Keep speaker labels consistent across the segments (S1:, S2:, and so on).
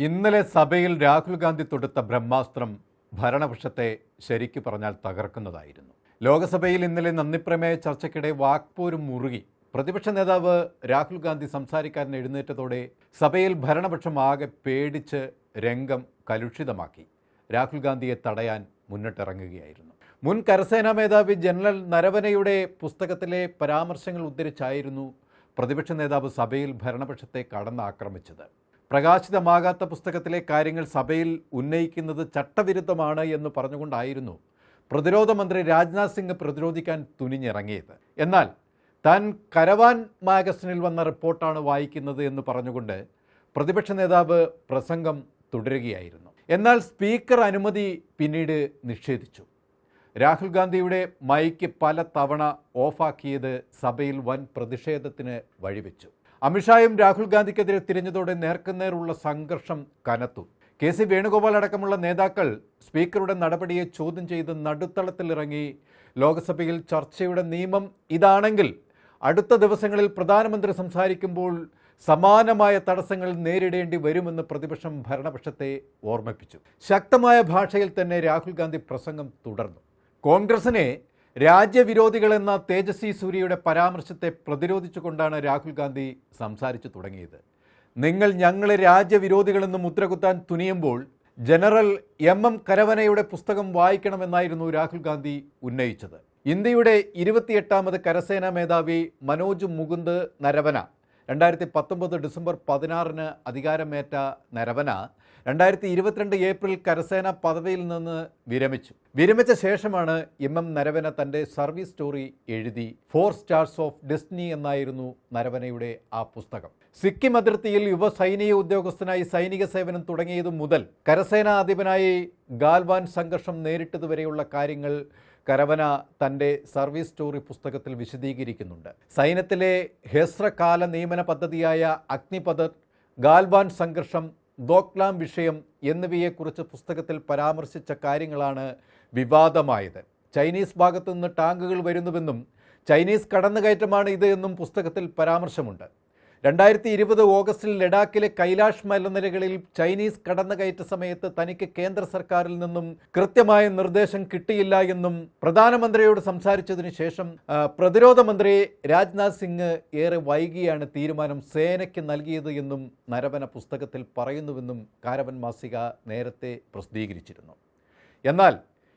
S1: ഇന്നലെ സഭയിൽ രാഹുൽ ഗാന്ധി തൊടുത്ത ബ്രഹ്മാസ്ത്രം ഭരണപക്ഷത്തെ ശരിക്കു പറഞ്ഞാൽ തകർക്കുന്നതായിരുന്നു. ലോക്സഭയിൽ ഇന്നലെ നന്ദിപ്രമേയ ചർച്ചയ്ക്കിടെ വാക്പോരും മുറുകി. പ്രതിപക്ഷ നേതാവ് രാഹുൽ ഗാന്ധി സംസാരിക്കാൻ എഴുന്നേറ്റതോടെ സഭയിൽ ഭരണപക്ഷം ആകെ പേടിച്ച് രംഗം കലുഷിതമാക്കി. രാഹുൽ ഗാന്ധിയെ തടയാൻ മുന്നിട്ടിറങ്ങുകയായിരുന്നു. മുൻ കരസേനാ മേധാവി ജനറൽ നരവനെയുടെ പുസ്തകത്തിലെ പരാമർശങ്ങൾ ഉദ്ധരിച്ചായിരുന്നു പ്രതിപക്ഷ നേതാവ് സഭയിൽ ഭരണപക്ഷത്തെ കടന്നാക്രമിച്ചത്. പ്രകാശിതമാകാത്ത പുസ്തകത്തിലെ കാര്യങ്ങൾ സഭയിൽ ഉന്നയിക്കുന്നത് ചട്ടവിരുദ്ധമാണ് എന്ന് പറഞ്ഞുകൊണ്ടായിരുന്നു പ്രതിരോധ മന്ത്രി രാജ്നാഥ് സിംഗ് പ്രതിരോധിക്കാൻ തുനിഞ്ഞിറങ്ങിയത്. എന്നാൽ താൻ കരവാൻ മാഗസിനിൽ വന്ന റിപ്പോർട്ടാണ് വായിക്കുന്നത് എന്ന് പറഞ്ഞുകൊണ്ട് പ്രതിപക്ഷ നേതാവ് പ്രസംഗം തുടരുകയായിരുന്നു. എന്നാൽ സ്പീക്കർ അനുമതി പിന്നീട് നിഷേധിച്ചു. രാഹുൽ ഗാന്ധിയുടെ മൈക്ക് പല തവണ ഓഫാക്കിയത് സഭയിൽ വൻ പ്രതിഷേധത്തിന് വഴിവെച്ചു. അമിത്ഷായും രാഹുൽ ഗാന്ധിക്കെതിരെ തിരിഞ്ഞതോടെ നേർക്കുനേറുള്ള സംഘർഷം കനത്തു. കെ സി വേണുഗോപാൽ അടക്കമുള്ള നേതാക്കൾ സ്പീക്കറുടെ നടപടിയെ ചോദ്യം ചെയ്ത് നടുത്തളത്തിലിറങ്ങി. ലോക്സഭയിൽ ചർച്ചയുടെ നിയമം ഇതാണെങ്കിൽ അടുത്ത ദിവസങ്ങളിൽ പ്രധാനമന്ത്രി സംസാരിക്കുമ്പോൾ സമാനമായ തടസ്സങ്ങൾ നേരിടേണ്ടി വരുമെന്ന് പ്രതിപക്ഷം ഭരണപക്ഷത്തെ ഓർമ്മിപ്പിച്ചു. ശക്തമായ ഭാഷയിൽ തന്നെ രാഹുൽ ഗാന്ധി പ്രസംഗം തുടർന്നു. കോൺഗ്രസിനെ രാജ്യവിരോധികളെന്ന തേജസ്വി സൂര്യയുടെ പരാമർശത്തെ പ്രതിരോധിച്ചുകൊണ്ടാണ് രാഹുൽ ഗാന്ധി സംസാരിച്ചു തുടങ്ങിയത്. നിങ്ങൾ ഞങ്ങളെ രാജ്യവിരോധികളെന്ന് മുദ്രകുത്താൻ തുനിയുമ്പോൾ ജനറൽ എം കരവനയുടെ പുസ്തകം വായിക്കണമെന്നായിരുന്നു രാഹുൽ ഗാന്ധി ഉന്നയിച്ചത്. ഇന്ത്യയുടെ 28ാമത് കരസേനാ മേധാവി മനോജ് മുകുന്ദ് നരവന 2019 ഡിസംബർ 16 അധികാരമേറ്റ നരവന 2022 ഏപ്രിൽ കരസേന പദവിയിൽ നിന്ന് വിരമിച്ച ശേഷമാണ് നരവന തൻ്റെ സർവീസ് സ്റ്റോറി എഴുതി 4 സ്റ്റാർസ് ഓഫ് ഡെസ്റ്റിനി എന്നായിരുന്നു നരവനയുടെ ആ പുസ്തകം. സിക്കിം അതിർത്തിയിൽ യുവ സൈനിക ഉദ്യോഗസ്ഥനായി സൈനിക സേവനം തുടങ്ങിയതു മുതൽ കരസേനാധിപനായി ഗാൽവാൻ സംഘർഷം നേരിട്ടതുവരെയുള്ള കാര്യങ്ങൾ കരവന തൻ്റെ സർവീസ് സ്റ്റോറി പുസ്തകത്തിൽ വിശദീകരിക്കുന്നുണ്ട്. സൈന്യത്തിലെ ഹ്രസ്വകാല നിയമന പദ്ധതിയായ അഗ്നിപഥ്, ഗാൽവാൻ സംഘർഷം, ദോക്ലാം വിഷയം എന്നിവയെക്കുറിച്ച് പുസ്തകത്തിൽ പരാമർശിച്ച കാര്യങ്ങളാണ് വിവാദമായത്. ചൈനീസ് ഭാഗത്തു നിന്ന് ടാങ്കുകൾ വരുന്നുവെന്നും ചൈനീസ് കടന്നുകയറ്റമാണ് ഇത് എന്നും പുസ്തകത്തിൽ പരാമർശമുണ്ട്. 2020 ഓഗസ്റ്റിൽ ലഡാക്കിലെ കൈലാഷ് മലനിരകളിൽ ചൈനീസ് കടന്നുകയറ്റ സമയത്ത് തനിക്ക് കേന്ദ്ര സർക്കാരിൽ നിന്നും കൃത്യമായ നിർദ്ദേശം കിട്ടിയില്ല എന്നും പ്രധാനമന്ത്രിയോട് സംസാരിച്ചതിന് ശേഷം പ്രതിരോധ മന്ത്രി രാജ്നാഥ് സിംഗ് ഏറെ വൈകിയാണ് തീരുമാനം സേനയ്ക്ക് നൽകിയത് എന്നും നരവന പുസ്തകത്തിൽ പറയുന്നുവെന്നും കാരവൻ മാസിക നേരത്തെ പ്രസിദ്ധീകരിച്ചിരുന്നു. എന്നാൽ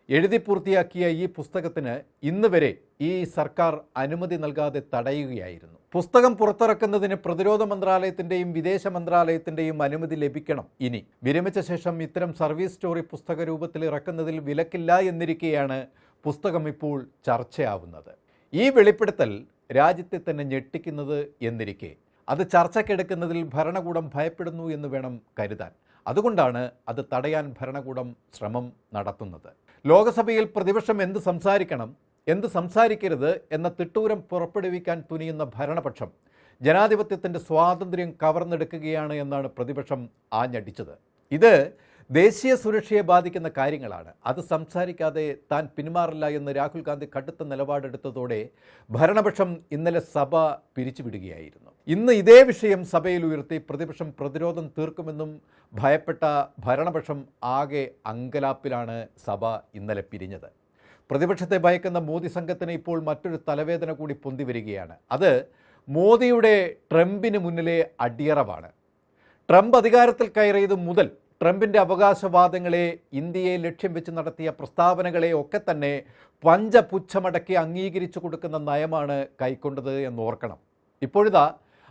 S1: എഴുതി പൂർത്തിയാക്കിയ ഈ പുസ്തകത്തിന് ഇന്ന് വരെ ഈ സർക്കാർ അനുമതി നൽകാതെ തടയുകയായിരുന്നു. പുസ്തകം പുറത്തിറക്കുന്നതിന് പ്രതിരോധ മന്ത്രാലയത്തിൻ്റെയും വിദേശ മന്ത്രാലയത്തിൻ്റെയും അനുമതി ലഭിക്കണം. ഇനി വിരമിച്ച ശേഷം ഇത്തരം സർവീസ് സ്റ്റോറി പുസ്തക രൂപത്തിൽ ഇറക്കുന്നതിൽ വിലക്കില്ല എന്നിരിക്കെയാണ് പുസ്തകം ഇപ്പോൾ ചർച്ചയാവുന്നത്. ഈ വെളിപ്പെടുത്തൽ രാജ്യത്തെ തന്നെ ഞെട്ടിക്കുന്നത് എന്നിരിക്കെ അത് ചർച്ചയ്ക്കെടുക്കുന്നതിൽ ഭരണകൂടം ഭയപ്പെടുന്നു എന്ന് വേണം കരുതാൻ. അതുകൊണ്ടാണ് അത് തടയാൻ ഭരണകൂടം ശ്രമം നടത്തുന്നത്. ലോക്സഭയിൽ പ്രതിപക്ഷം എന്ത് സംസാരിക്കണം, എന്ത് സംസാരിക്കരുത് എന്ന തിട്ടൂരം പുറപ്പെടുവിക്കാൻ തുനിയുന്ന ഭരണപക്ഷം ജനാധിപത്യത്തിൻ്റെ സ്വാതന്ത്ര്യം കവർന്നെടുക്കുകയാണ് എന്നാണ് പ്രതിപക്ഷം ആഞ്ഞടിച്ചത്. ഇത് ദേശീയ സുരക്ഷയെ ബാധിക്കുന്ന കാര്യങ്ങളാണ്, അത് സംസാരിക്കാതെ താൻ പിന്മാറില്ല എന്ന് രാഹുൽ ഗാന്ധി കടുത്ത നിലപാടെടുത്തതോടെ ഭരണപക്ഷം ഇന്നലെ സഭ പിരിച്ചുവിടുകയായിരുന്നു. ഇന്ന് ഇതേ വിഷയം സഭയിൽ ഉയർത്തി പ്രതിപക്ഷം പ്രതിരോധം തീർക്കുമെന്നും ഭയപ്പെട്ട ഭരണപക്ഷം ആകെ അങ്കലാപ്പിലാണ് സഭ ഇന്നലെ പിരിഞ്ഞത്. പ്രതിപക്ഷത്തെ ഭയക്കുന്ന മോദി സംഘത്തിന് ഇപ്പോൾ മറ്റൊരു തലവേദന കൂടി പൊന്തി വരികയാണ്. അത് മോദിയുടെ ട്രംപിന് മുന്നിലെ അടിയറവാണ്. ട്രംപ് അധികാരത്തിൽ കയറിയത് മുതൽ ട്രംപിൻ്റെ അവകാശവാദങ്ങളെ, ഇന്ത്യയെ ലക്ഷ്യം വെച്ച് നടത്തിയ പ്രസ്താവനകളെ ഒക്കെ തന്നെ പഞ്ചപുച്ഛമടക്കി അംഗീകരിച്ചു കൊടുക്കുന്ന നയമാണ് കൈക്കൊണ്ടത് എന്നോർക്കണം. ഇപ്പോഴിതാ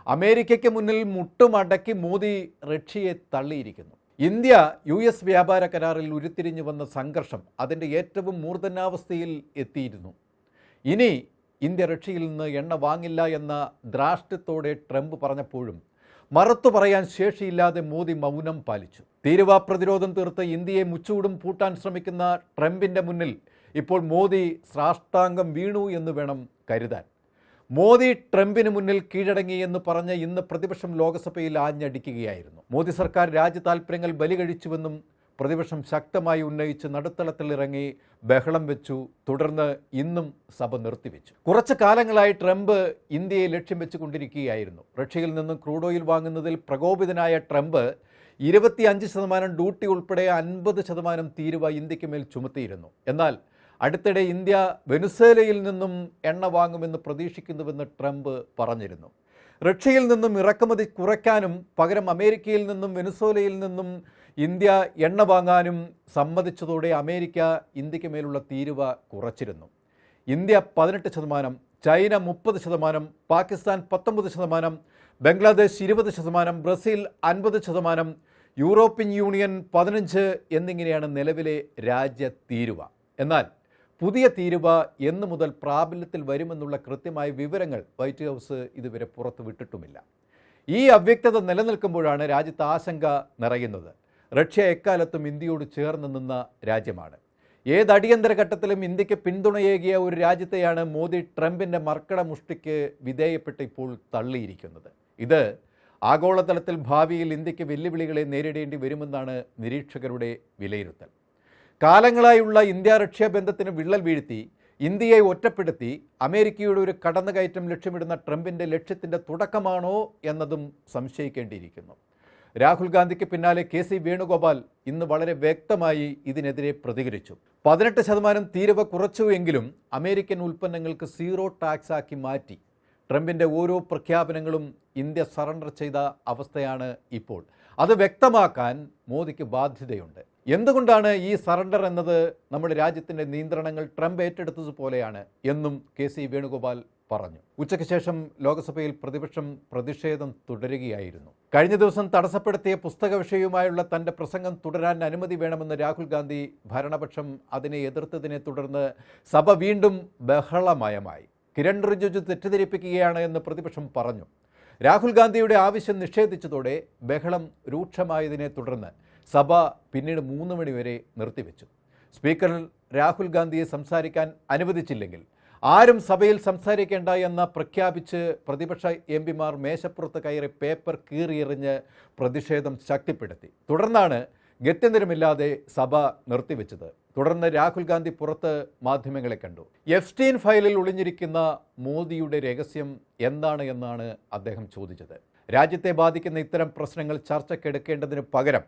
S1: അമേരിക്കയ്ക്ക് മുന്നിൽ മുട്ടുമടക്കി മോദി റഷ്യയെ തള്ളിയിരിക്കുന്നു. ഇന്ത്യ US വ്യാപാര കരാറിൽ ഉരുത്തിരിഞ്ഞു വന്ന സംഘർഷം അതിൻ്റെ ഏറ്റവും മൂർധന്യാവസ്ഥയിൽ എത്തിയിരുന്നു. ഇനി ഇന്ത്യ റഷ്യയിൽ നിന്ന് എണ്ണ വാങ്ങില്ല എന്ന ധാർഷ്ട്യത്തോടെ ട്രംപ് പറഞ്ഞപ്പോഴും മറുത്തു പറയാൻ ശേഷിയില്ലാതെ മോദി മൗനം പാലിച്ചു. തീരുവ പ്രതിരോധം തീർത്ത് ഇന്ത്യയെ മുച്ചൂടും പൂട്ടാൻ ശ്രമിക്കുന്ന ട്രംപിൻ്റെ മുന്നിൽ ഇപ്പോൾ മോദി സാഷ്ടാംഗം വീണു എന്ന് വേണം കരുതാൻ. മോദി ട്രംപിന് മുന്നിൽ കീഴടങ്ങി എന്ന് പറഞ്ഞ് ഇന്ന് പ്രതിപക്ഷം ലോക്സഭയിൽ ആഞ്ഞടിക്കുകയായിരുന്നു. മോദി സർക്കാർ രാജ്യ താൽപ്പര്യങ്ങൾ ബലികഴിച്ചുവെന്നും പ്രതിപക്ഷം ശക്തമായി ഉന്നയിച്ച് നടുത്തളത്തിലിറങ്ങി ബഹളം വെച്ചു. തുടർന്ന് ഇന്നും സഭ നിർത്തിവെച്ചു. കുറച്ചു കാലങ്ങളായി ട്രംപ് ഇന്ത്യയെ ലക്ഷ്യം വെച്ചുകൊണ്ടിരിക്കുകയായിരുന്നു. റഷ്യയിൽ നിന്നും ക്രൂഡ് ഓയിൽ വാങ്ങുന്നതിൽ പ്രകോപിതനായ ട്രംപ് 25% ഡ്യൂട്ടി ഉൾപ്പെടെ 50% തീരുവ ഇന്ത്യക്ക് മേൽ ചുമത്തിയിരുന്നു. എന്നാൽ അടുത്തിടെ ഇന്ത്യ വെനിസ്വേലയിൽ നിന്നും എണ്ണ വാങ്ങുമെന്ന് പ്രതീക്ഷിക്കുന്നുവെന്ന് ട്രംപ് പറഞ്ഞിരുന്നു. റഷ്യയിൽ നിന്നും ഇറക്കുമതി കുറയ്ക്കാനും പകരം അമേരിക്കയിൽ നിന്നും വെനിസ്വേലയിൽ നിന്നും ഇന്ത്യ എണ്ണ വാങ്ങാനും സമ്മതിച്ചതോടെ അമേരിക്ക ഇന്ത്യക്ക് മേലുള്ള തീരുവ കുറച്ചിരുന്നു. India 18%, China 30%, Pakistan 19%, Bangladesh 20%, Brazil 50%, European union 15% എന്നിങ്ങനെയാണ് നിലവിലെ രാജ്യ തീരുവ. എന്നാൽ പുതിയ തീരുവ എന്ന് മുതൽ പ്രാബല്യത്തിൽ വരുമെന്നുള്ള കൃത്യമായ വിവരങ്ങൾ വൈറ്റ് ഹൗസ് ഇതുവരെ പുറത്തുവിട്ടിട്ടുമില്ല. ഈ അവ്യക്തത നിലനിൽക്കുമ്പോഴാണ് രാജ്യത്ത് ആശങ്ക നിറയുന്നത്. റഷ്യ എക്കാലത്തും ഇന്ത്യയോട് ചേർന്ന് നിന്ന രാജ്യമാണ്. ഏത് അടിയന്തര ഘട്ടത്തിലും ഇന്ത്യക്ക് പിന്തുണയേകിയ ഒരു രാജ്യത്തെയാണ് മോദി ട്രംപിൻ്റെ മർക്കട മുഷ്ടിക്ക് വിധേയപ്പെട്ട് ഇപ്പോൾ തള്ളിയിരിക്കുന്നത്. ഇത് ആഗോളതലത്തിൽ ഭാവിയിൽ ഇന്ത്യക്ക് വെല്ലുവിളികളെ നേരിടേണ്ടി വരുമെന്നാണ് നിരീക്ഷകരുടെ വിലയിരുത്തൽ. കാലങ്ങളായുള്ള ഇന്ത്യ റഷ്യ ബന്ധത്തിന് വിള്ളൽ വീഴ്ത്തി ഇന്ത്യയെ ഒറ്റപ്പെടുത്തി അമേരിക്കയുടെ ഒരു കടന്നുകയറ്റം ലക്ഷ്യമിടുന്ന ട്രംപിൻ്റെ ലക്ഷ്യത്തിൻ്റെ തുടക്കമാണോ എന്നതും സംശയിക്കേണ്ടിയിരിക്കുന്നു. രാഹുൽ ഗാന്ധിക്ക് പിന്നാലെ KC വേണുഗോപാൽ ഇന്ന് വളരെ വ്യക്തമായി ഇതിനെതിരെ പ്രതികരിച്ചു. 18% തീരുവ കുറച്ചുവെങ്കിലും അമേരിക്കൻ ഉൽപ്പന്നങ്ങൾക്ക് 0 ടാക്സ് ആക്കി മാറ്റി. ട്രംപിൻ്റെ ഓരോ പ്രഖ്യാപനങ്ങളും ഇന്ത്യ സറണ്ടർ ചെയ്ത അവസ്ഥയാണ് ഇപ്പോൾ. അത് വ്യക്തമാക്കാൻ മോദിക്ക് ബാധ്യതയുണ്ട്. എന്തുകൊണ്ടാണ് ഈ സറണ്ടർ എന്നത് നമ്മുടെ രാജ്യത്തിൻ്റെ നിയന്ത്രണങ്ങൾ ട്രംപ് ഏറ്റെടുത്തതുപോലെയാണ് എന്നും KC വേണുഗോപാൽ പറഞ്ഞു. ഉച്ചയ്ക്ക് ശേഷം ലോക്സഭയിൽ പ്രതിപക്ഷം പ്രതിഷേധം തുടരുകയായിരുന്നു. കഴിഞ്ഞ ദിവസം തടസ്സപ്പെടുത്തിയ പുസ്തക വിഷയവുമായുള്ള തൻ്റെ പ്രസംഗം തുടരാൻ അനുമതി വേണമെന്ന് രാഹുൽ ഗാന്ധി ഭരണപക്ഷം അതിനെ എതിർത്തതിനെ തുടർന്ന് സഭ വീണ്ടും ബഹളമയമായി. കിരൺ റിജിജു തെറ്റിദ്ധരിപ്പിക്കുകയാണ് എന്ന് പ്രതിപക്ഷം പറഞ്ഞു. രാഹുൽ ഗാന്ധിയുടെ ആവശ്യം നിഷേധിച്ചതോടെ ബഹളം രൂക്ഷമായതിനെ തുടർന്ന് സഭ പിന്നീട് 3 മണി വരെ നിർത്തിവെച്ചു. സ്പീക്കർ രാഹുൽ ഗാന്ധിയെ സംസാരിക്കാൻ അനുവദിച്ചില്ലെങ്കിൽ ആരും സഭയിൽ സംസാരിക്കേണ്ട എന്ന് പ്രഖ്യാപിച്ച് പ്രതിപക്ഷ MPമാർ മേശപ്പുറത്ത് കയറി പേപ്പർ കീറിയെറിഞ്ഞ് പ്രതിഷേധം ശക്തിപ്പെടുത്തി. തുടർന്നാണ് ഗത്യന്തരമില്ലാതെ സഭ നിർത്തിവെച്ചത്. തുടർന്ന് രാഹുൽ ഗാന്ധി പുറത്ത് മാധ്യമങ്ങളെ കണ്ടു. എഫ്സ്റ്റീൻ ഫയലിൽ ഒളിഞ്ഞിരിക്കുന്ന മോദിയുടെ രഹസ്യം എന്താണ് എന്നാണ് അദ്ദേഹം ചോദിച്ചത്. രാജ്യത്തെ ബാധിക്കുന്ന ഇത്തരം പ്രശ്നങ്ങൾ ചർച്ചയ്ക്കെടുക്കേണ്ടതിന് പകരം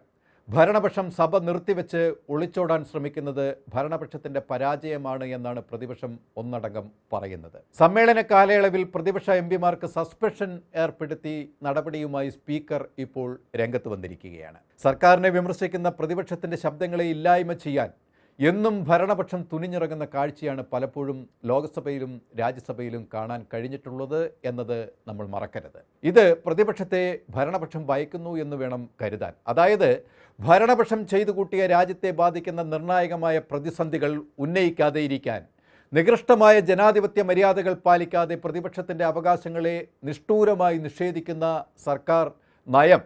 S1: ഭരണപക്ഷം സഭ നിർത്തിവെച്ച് ഒളിച്ചോടാൻ ശ്രമിക്കുന്നത് ഭരണപക്ഷത്തിൻ്റെ പരാജയമാണ് എന്നാണ് പ്രതിപക്ഷം ഒന്നടങ്കം പറയുന്നത്. സമ്മേളന കാലയളവിൽ പ്രതിപക്ഷ MPമാർക്ക് സസ്പെൻഷൻ ഏർപ്പെടുത്തി നടപടിയുമായി സ്പീക്കർ ഇപ്പോൾ രംഗത്ത് വന്നിരിക്കുകയാണ്. സർക്കാരിനെ വിമർശിക്കുന്ന പ്രതിപക്ഷത്തിൻ്റെ ശബ്ദങ്ങളെ ഇല്ലായ്മ ചെയ്യാൻ എന്നും ഭരണപക്ഷം തുനിഞ്ഞിറങ്ങുന്ന കാഴ്ചയാണ് പലപ്പോഴും ലോക്സഭയിലും രാജ്യസഭയിലും കാണാൻ കഴിഞ്ഞിട്ടുള്ളത് എന്നത് നമ്മൾ മറക്കരുത്. ഇത് പ്രതിപക്ഷത്തെ ഭരണപക്ഷം ഭയക്കുന്നു എന്ന് വേണം കരുതാൻ. അതായത് ഭരണപക്ഷം ചെയ്തു കൂട്ടിയ രാജ്യത്തെ ബാധിക്കുന്ന നിർണായകമായ പ്രതിസന്ധികൾ ഉന്നയിക്കാതെ ഇരിക്കാൻ, നികൃഷ്ടമായ ജനാധിപത്യ മര്യാദകൾ പാലിക്കാതെ പ്രതിപക്ഷത്തിൻ്റെ അവകാശങ്ങളെ നിഷ്ഠൂരമായി നിഷേധിക്കുന്ന സർക്കാർ നയം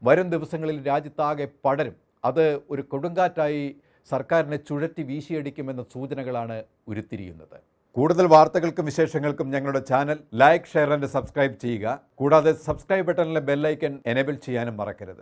S1: വരും ദിവസങ്ങളിൽ രാജ്യത്താകെ പടരും. അത് ഒരു കൊടുങ്കാറ്റായി സർക്കാരിനെ ചുഴറ്റി വീശിയടിക്കുമെന്ന സൂചനകളാണ് ഉരുത്തിരിയുന്നത്. കൂടുതൽ വാർത്തകൾക്കും വിശേഷങ്ങൾക്കും ഞങ്ങളുടെ channel like, share and subscribe ചെയ്യുക. കൂടാതെ സബ്സ്ക്രൈബ് ബട്ടണിലെ ബെല്ലൈക്കൺ എനേബിൾ ചെയ്യാനും മറക്കരുത്.